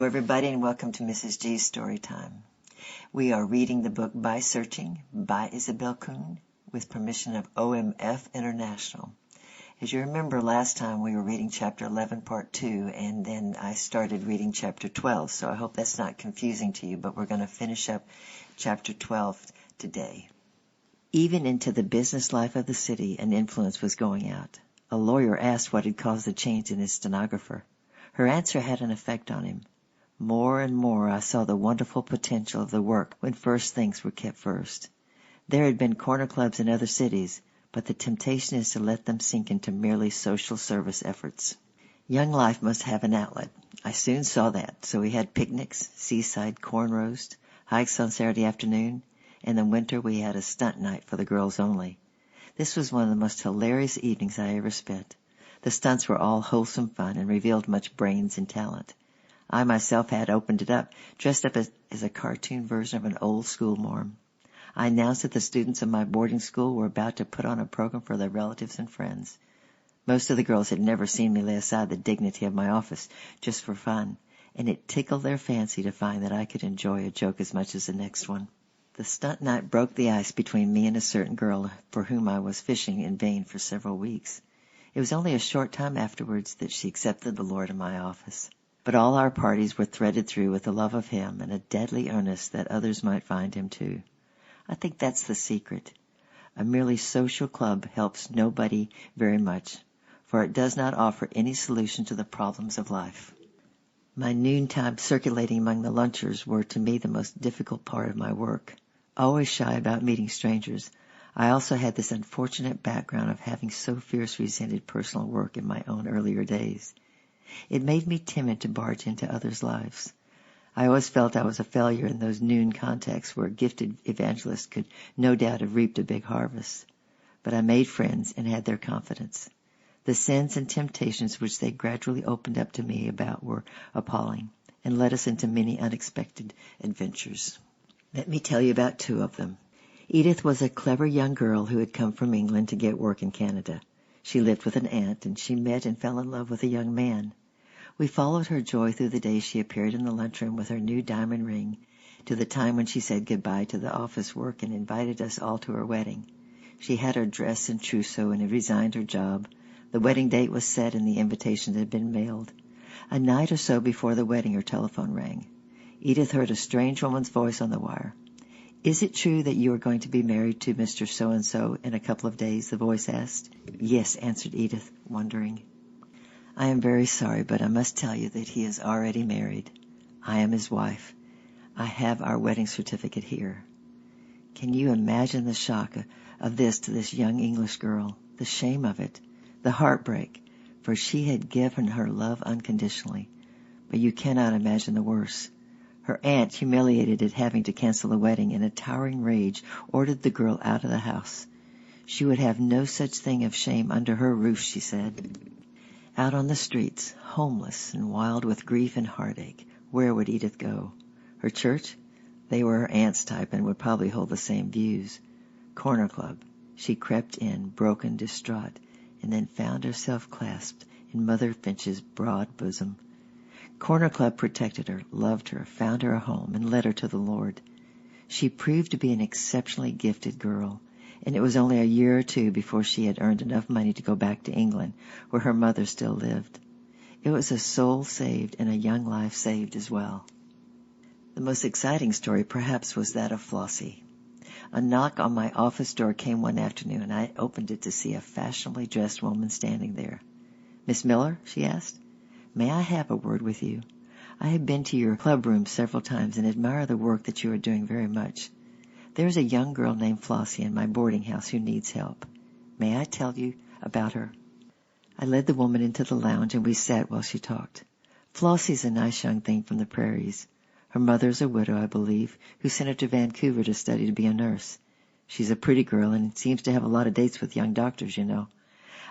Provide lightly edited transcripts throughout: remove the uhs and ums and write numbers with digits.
Everybody, and welcome to Mrs. G's Story Time. We are reading the book By Searching by Isabel Kuhn with permission of OMF International. As you remember, last time we were reading Chapter 11, Part 2, and then I started reading Chapter 12, so I hope that's not confusing to you, but we're going to finish up Chapter 12 today. Even into the business life of the city, an influence was going out. A lawyer asked what had caused the change in his stenographer. Her answer had an effect on him. More and more I saw the wonderful potential of the work when first things were kept first. There had been corner clubs in other cities, but the temptation is to let them sink into merely social service efforts. Young life must have an outlet. I soon saw that, so we had picnics, seaside corn roast, hikes on Saturday afternoon, and in winter we had a stunt night for the girls only. This was one of the most hilarious evenings I ever spent. The stunts were all wholesome fun and revealed much brains and talent. I myself had opened it up, dressed up as a cartoon version of an old school marm. I announced that the students of my boarding school were about to put on a program for their relatives and friends. Most of the girls had never seen me lay aside the dignity of my office just for fun, and it tickled their fancy to find that I could enjoy a joke as much as the next one. The stunt night broke the ice between me and a certain girl for whom I was fishing in vain for several weeks. It was only a short time afterwards that she accepted the Lord in my office. But all our parties were threaded through with the love of Him and a deadly earnest that others might find Him too. I think that's the secret. A merely social club helps nobody very much, for it does not offer any solution to the problems of life. My noontime circulating among the lunchers were to me the most difficult part of my work. Always shy about meeting strangers, I also had this unfortunate background of having so fiercely resented personal work in my own earlier days. It made me timid to barge into others' lives. I always felt I was a failure in those noon contacts where gifted evangelists could no doubt have reaped a big harvest. But I made friends and had their confidence. The sins and temptations which they gradually opened up to me about were appalling and led us into many unexpected adventures. Let me tell you about two of them. Edith was a clever young girl who had come from England to get work in Canada. She lived with an aunt, and she met and fell in love with a young man. We followed her joy through the days she appeared in the lunchroom with her new diamond ring, to the time when she said goodbye to the office work and invited us all to her wedding. She had her dress and trousseau and had resigned her job. The wedding date was set and the invitation had been mailed. A night or so before the wedding, her telephone rang. Edith heard a strange woman's voice on the wire. "Is it true that you are going to be married to Mr. So-and-so in a couple of days?" the voice asked. "Yes," answered Edith, wondering. "I am very sorry, but I must tell you that he is already married. I am his wife. I have our wedding certificate here." Can you imagine the shock of this to this young English girl? The shame of it, the heartbreak, for she had given her love unconditionally. But you cannot imagine the worst. Her aunt, humiliated at having to cancel the wedding, in a towering rage, ordered the girl out of the house. She would have no such thing of shame under her roof, she said. Out on the streets, homeless and wild with grief and heartache, where would Edith go? Her church? They were her aunt's type and would probably hold the same views. Corner club. She crept in, broken, distraught, and then found herself clasped in Mother Finch's broad bosom. Corner club protected her, loved her, found her a home, and led her to the Lord. She proved to be an exceptionally gifted girl, and it was only a year or two before she had earned enough money to go back to England, where her mother still lived. It was a soul saved and a young life saved as well. The most exciting story, perhaps, was that of Flossie. A knock on my office door came one afternoon, and I opened it to see a fashionably dressed woman standing there. "Miss Miller?" she asked. "May I have a word with you? I have been to your club room several times and admire the work that you are doing very much. There is a young girl named Flossie in my boarding house who needs help. May I tell you about her?" I led the woman into the lounge, and we sat while she talked. Flossie's a nice young thing from the prairies. Her mother is a widow, I believe, who sent her to Vancouver to study to be a nurse. She's a pretty girl and seems to have a lot of dates with young doctors, you know.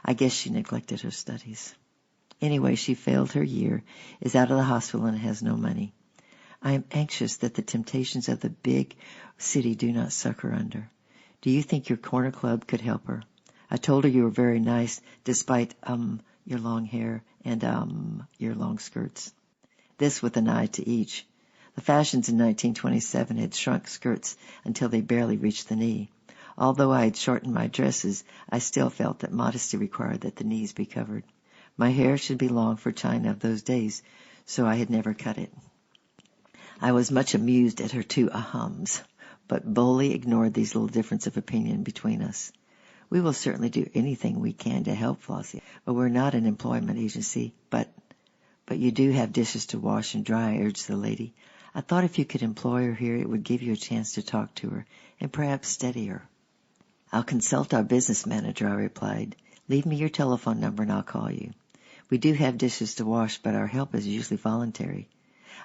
I guess she neglected her studies. Anyway, she failed her year, is out of the hospital, and has no money. I am anxious that the temptations of the big city do not suck her under. Do you think your corner club could help her? I told her you were very nice, despite, your long hair and, your long skirts. this with an eye to each. The fashions in 1927 had shrunk skirts until they barely reached the knee. Although I had shortened my dresses, I still felt that modesty required that the knees be covered. My hair should be long for China of those days, so I had never cut it. I was much amused at her two ahums, but boldly ignored these little differences of opinion between us. We will certainly do anything we can to help Flossie, but we're not an employment agency. But you do have dishes to wash and dry, urged the lady. I thought if you could employ her here, it would give you a chance to talk to her and perhaps steady her. I'll consult our business manager, I replied. Leave me your telephone number and I'll call you. We do have dishes to wash, but our help is usually voluntary.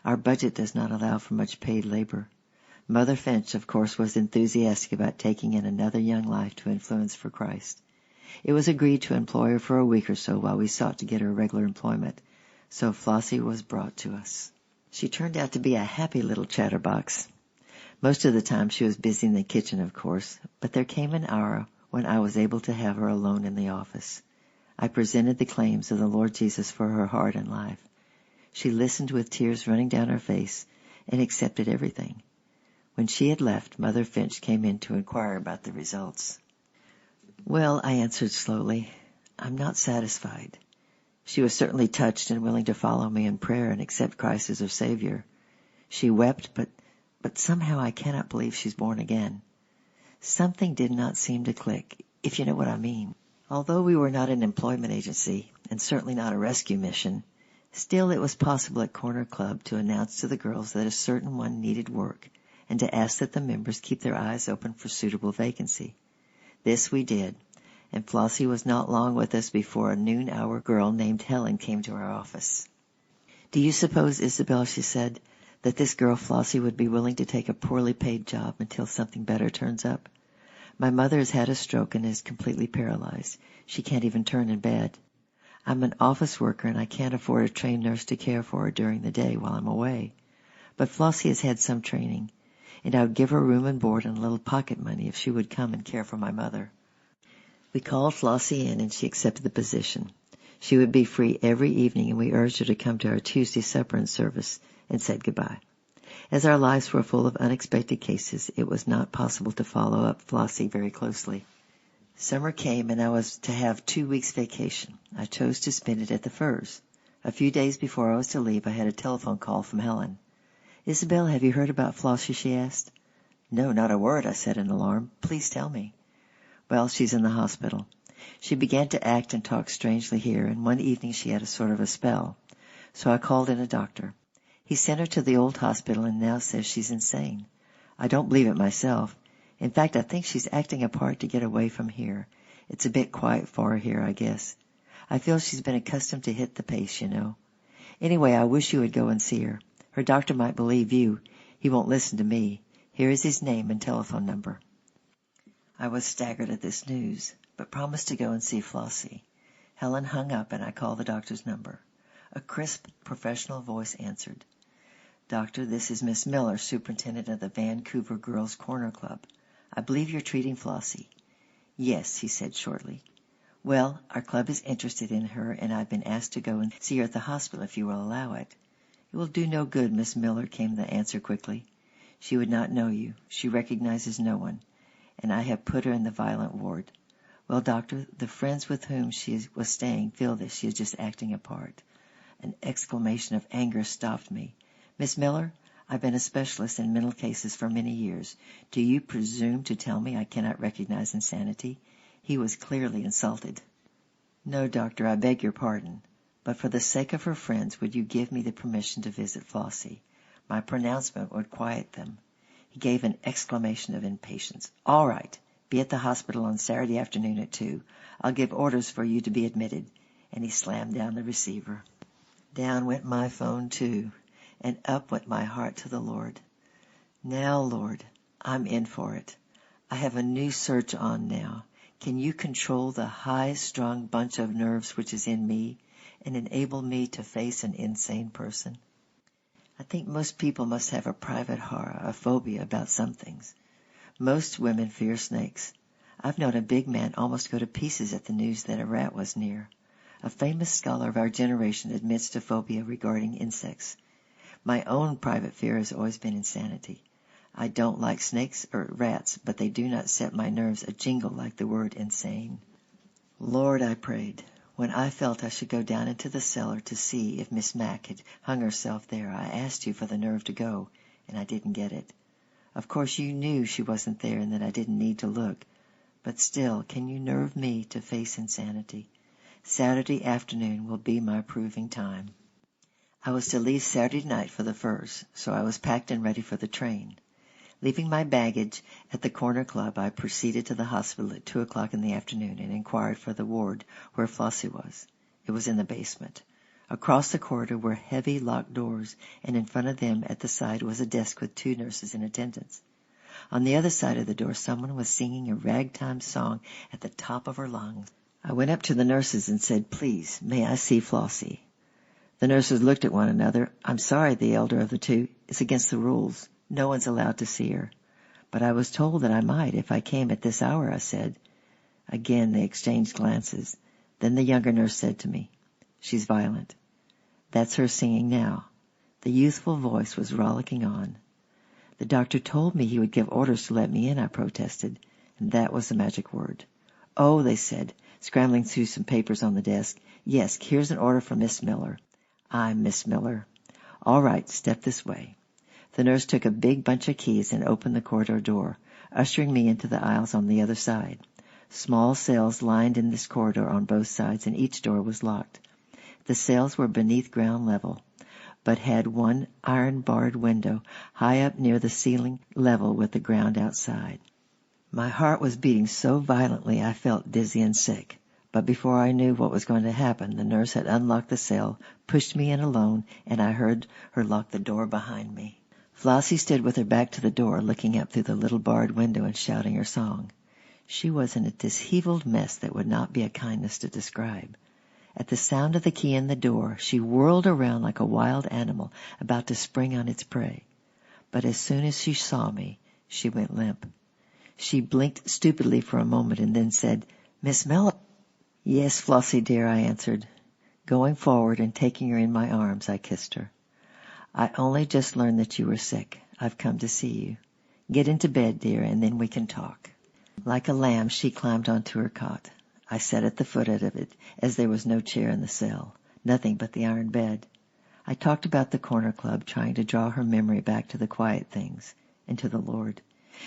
Our budget does not allow for much paid labor. Mother Finch, of course, was enthusiastic about taking in another young life to influence for Christ. It was agreed to employ her for a week or so while we sought to get her regular employment, so Flossie was brought to us. She turned out to be a happy little chatterbox. Most of the time she was busy in the kitchen, of course, but there came an hour when I was able to have her alone in the office. I presented the claims of the Lord Jesus for her heart and life. She listened with tears running down her face and accepted everything. When she had left, Mother Finch came in to inquire about the results. Well, I answered slowly, I'm not satisfied. She was certainly touched and willing to follow me in prayer and accept Christ as her Savior. She wept, but somehow I cannot believe she's born again. Something did not seem to click, if you know what I mean. Although we were not an employment agency, and certainly not a rescue mission, still it was possible at Corner Club to announce to the girls that a certain one needed work, and to ask that the members keep their eyes open for suitable vacancy. This we did, and Flossie was not long with us before a noon-hour girl named Helen came to our office. Do you suppose, Isabel, she said, that this girl Flossie would be willing to take a poorly paid job until something better turns up? My mother has had a stroke and is completely paralyzed. She can't even turn in bed. I'm an office worker and I can't afford a trained nurse to care for her during the day while I'm away. But Flossie has had some training, and I would give her room and board and a little pocket money if she would come and care for my mother. We called Flossie in and she accepted the position. She would be free every evening and we urged her to come to our Tuesday supper and service and said goodbye. As our lives were full of unexpected cases, it was not possible to follow up Flossie very closely. Summer came and I was to have 2 weeks vacation. I chose to spend it at the Firs. A few days before I was to leave, I had a telephone call from Helen. Isabel, have you heard about Flossie? She asked. No, not a word, I said in alarm. Please tell me. Well, she's in the hospital. She began to act and talk strangely here, and one evening she had a sort of a spell. So I called in a doctor. He sent her to the old hospital and now says she's insane. I don't believe it myself. In fact, I think she's acting a part to get away from here. It's a bit quiet for her here, I guess. I feel she's been accustomed to hit the pace, you know. Anyway, I wish you would go and see her. Her doctor might believe you. He won't listen to me. Here is his name and telephone number. I was staggered at this news, but promised to go and see Flossie. Helen hung up and I called the doctor's number. A crisp, professional voice answered. Doctor, this is Miss Miller, superintendent of the Vancouver Girls' Corner Club. I believe you're treating Flossie. Yes, he said shortly. Well, our club is interested in her, and I've been asked to go and see her at the hospital if you will allow it. It will do no good, Miss Miller, came the answer quickly. She would not know you. She recognizes no one, and I have put her in the violent ward. Well, doctor, the friends with whom she was staying feel that she is just acting a part. An exclamation of anger stopped me. Miss Miller, I've been a specialist in mental cases for many years. Do you presume to tell me I cannot recognize insanity? He was clearly insulted. No, doctor, I beg your pardon. But for the sake of her friends, would you give me the permission to visit Flossie? My pronouncement would quiet them. He gave an exclamation of impatience. All right. Be at the hospital on Saturday afternoon at 2. I'll give orders for you to be admitted. And he slammed down the receiver. Down went my phone, too, and up went my heart to the Lord. Now, Lord, I'm in for it. I have a new search on now. Can you control the high-strung bunch of nerves which is in me and enable me to face an insane person? I think most people must have a private horror, a phobia about some things. Most women fear snakes. I've known a big man almost go to pieces at the news that a rat was near. A famous scholar of our generation admits to phobia regarding insects. My own private fear has always been insanity. I don't like snakes or rats, but they do not set my nerves a-jingle like the word insane. Lord, I prayed. When I felt I should go down into the cellar to see if Miss Mack had hung herself there, I asked you for the nerve to go, and I didn't get it. Of course you knew she wasn't there and that I didn't need to look. But still, can you nerve me to face insanity? Saturday afternoon will be my proving time. I was to leave Saturday night for the Firs, so I was packed and ready for the train. Leaving my baggage at the Corner Club, I proceeded to the hospital at 2 o'clock in the afternoon and inquired for the ward where Flossie was. It was in the basement. Across the corridor were heavy locked doors, and in front of them at the side was a desk with 2 nurses in attendance. On the other side of the door someone was singing a ragtime song at the top of her lungs. I went up to the nurses and said, "Please, may I see Flossie?" The nurses looked at one another. "I'm sorry," the elder of the 2. "It's against the rules. No one's allowed to see her." "But I was told that I might if I came at this hour," I said. Again they exchanged glances. Then the younger nurse said to me, "She's violent." "That's her singing now." The youthful voice was rollicking on. "The doctor told me he would give orders to let me in," I protested, and that was the magic word. "Oh," they said, scrambling through some papers on the desk. "Yes, here's an order from Miss Miller." "I'm Miss Miller." "All right, step this way." The nurse took a big bunch of keys and opened the corridor door, ushering me into the aisles on the other side. Small cells lined in this corridor on both sides, and each door was locked. The cells were beneath ground level, but had one iron-barred window high up near the ceiling level with the ground outside. My heart was beating so violently I felt dizzy and sick. But before I knew what was going to happen, the nurse had unlocked the cell, pushed me in alone, and I heard her lock the door behind me. Flossie stood with her back to the door, looking up through the little barred window and shouting her song. She was in a disheveled mess that would not be a kindness to describe. At the sound of the key in the door, she whirled around like a wild animal about to spring on its prey. But as soon as she saw me, she went limp. She blinked stupidly for a moment and then said, "Miss Miller." "Yes, Flossie dear," I answered. Going forward and taking her in my arms, I kissed her. "I only just learned that you were sick. I've come to see you. Get into bed, dear, and then we can talk." Like a lamb, she climbed onto her cot. I sat at the foot of it, as there was no chair in the cell, nothing but the iron bed. I talked about the Corner Club, trying to draw her memory back to the quiet things, and to the Lord.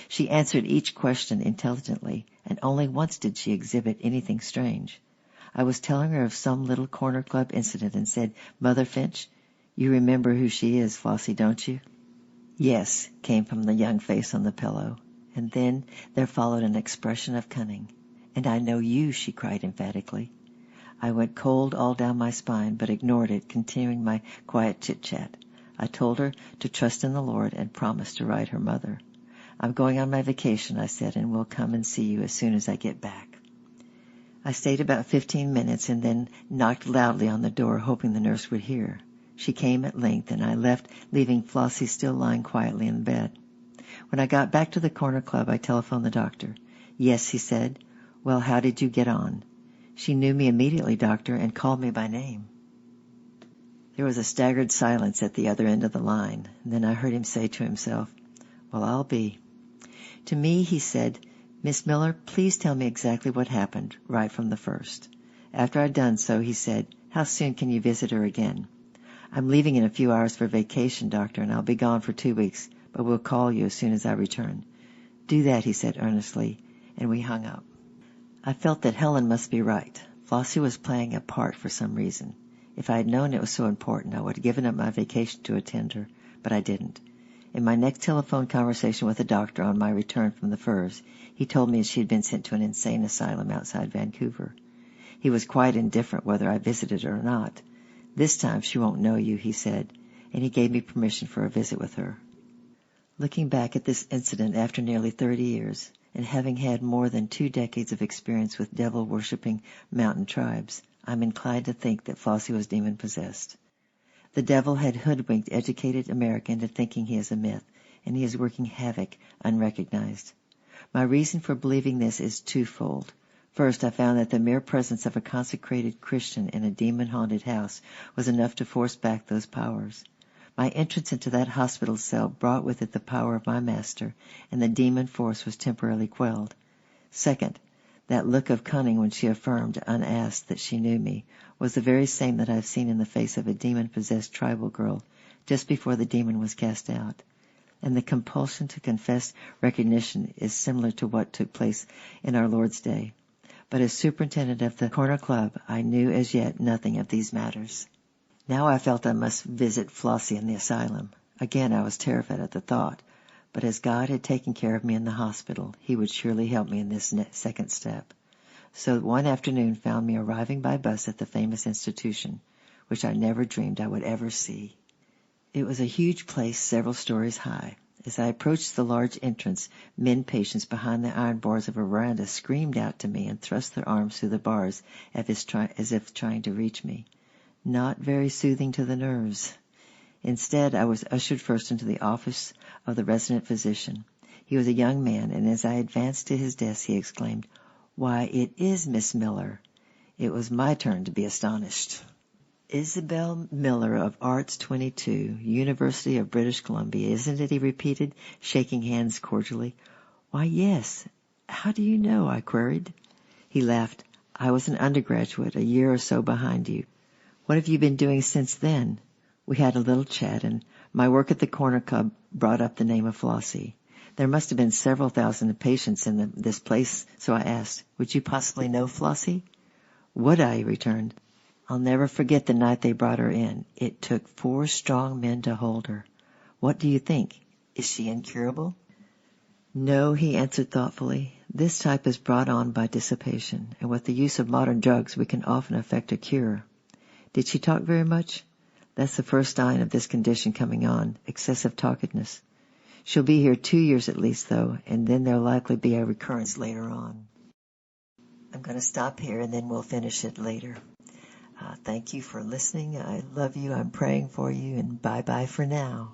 She answered each question intelligently, and only once did she exhibit anything strange. I was telling her of some little Corner Club incident and said, "Mother Finch, you remember who she is, Flossie, don't you?" "Yes," came from the young face on the pillow, and then there followed an expression of cunning. "And I know you," she cried emphatically. I went cold all down my spine, but ignored it, continuing my quiet chit-chat. I told her to trust in the Lord and promised to write her mother. "I'm going on my vacation," I said, "and will come and see you as soon as I get back." I stayed about 15 minutes and then knocked loudly on the door, hoping the nurse would hear. She came at length, and I left, leaving Flossie still lying quietly in bed. When I got back to the Corner Club, I telephoned the doctor. "Yes," he said. "Well, how did you get on?" "She knew me immediately, doctor, and called me by name." There was a staggered silence at the other end of the line. Then I heard him say to himself, "Well, I'll be." To me, he said, "Miss Miller, please tell me exactly what happened, right from the first." After I'd done so, he said, "How soon can you visit her again?" "I'm leaving in a few hours for vacation, doctor, and I'll be gone for 2 weeks, but we'll call you as soon as I return." "Do that," he said earnestly, and we hung up. I felt that Helen must be right. Flossie was playing a part for some reason. If I had known it was so important, I would have given up my vacation to attend her, but I didn't. In my next telephone conversation with the doctor on my return from the Firs, he told me she had been sent to an insane asylum outside Vancouver. He was quite indifferent whether I visited her or not. "This time she won't know you," he said, and he gave me permission for a visit with her. Looking back at this incident after nearly 30 years, and having had more than 2 decades of experience with devil-worshipping mountain tribes, I'm inclined to think that Flossie was demon-possessed. The devil had hoodwinked educated America into thinking he is a myth, and he is working havoc unrecognized. My reason for believing this is twofold. First, I found that the mere presence of a consecrated Christian in a demon-haunted house was enough to force back those powers. My entrance into that hospital cell brought with it the power of my master, and the demon force was temporarily quelled. Second, that look of cunning when she affirmed, unasked, that she knew me, was the very same that I have seen in the face of a demon-possessed tribal girl just before the demon was cast out. And the compulsion to confess recognition is similar to what took place in our Lord's day. But as superintendent of the Corner Club, I knew as yet nothing of these matters. Now I felt I must visit Flossie in the asylum. Again I was terrified at the thought, but as God had taken care of me in the hospital, He would surely help me in this second step. So one afternoon found me arriving by bus at the famous institution, which I never dreamed I would ever see. It was a huge place several stories high. As I approached the large entrance, men patients behind the iron bars of a veranda screamed out to me and thrust their arms through the bars as if trying to reach me. Not very soothing to the nerves. Instead, I was ushered first into the office of the resident physician. He was a young man, and as I advanced to his desk, he exclaimed, "Why, it is Miss Miller." It was my turn to be astonished. "Isabel Miller of Arts 22, University of British Columbia, isn't it?" he repeated, shaking hands cordially. "Why, yes. How do you know?" I queried. He laughed. "I was an undergraduate, a year or so behind you. What have you been doing since then?" We had a little chat, and my work at the Corner Club brought up the name of Flossie. There must have been several thousand patients in this place, so I asked, "Would you possibly know Flossie?" "Would I?" he returned. "I'll never forget the night they brought her in. It took 4 strong men to hold her. What do you think? Is she incurable?" "No," he answered thoughtfully. "This type is brought on by dissipation, and with the use of modern drugs we can often effect a cure." "Did she talk very much?" "That's the first sign of this condition coming on, excessive talkativeness. She'll be here 2 years at least, though, and then there'll likely be a recurrence later on." I'm going to stop here, and then we'll finish it later. Thank you for listening. I love you. I'm praying for you, and bye-bye for now.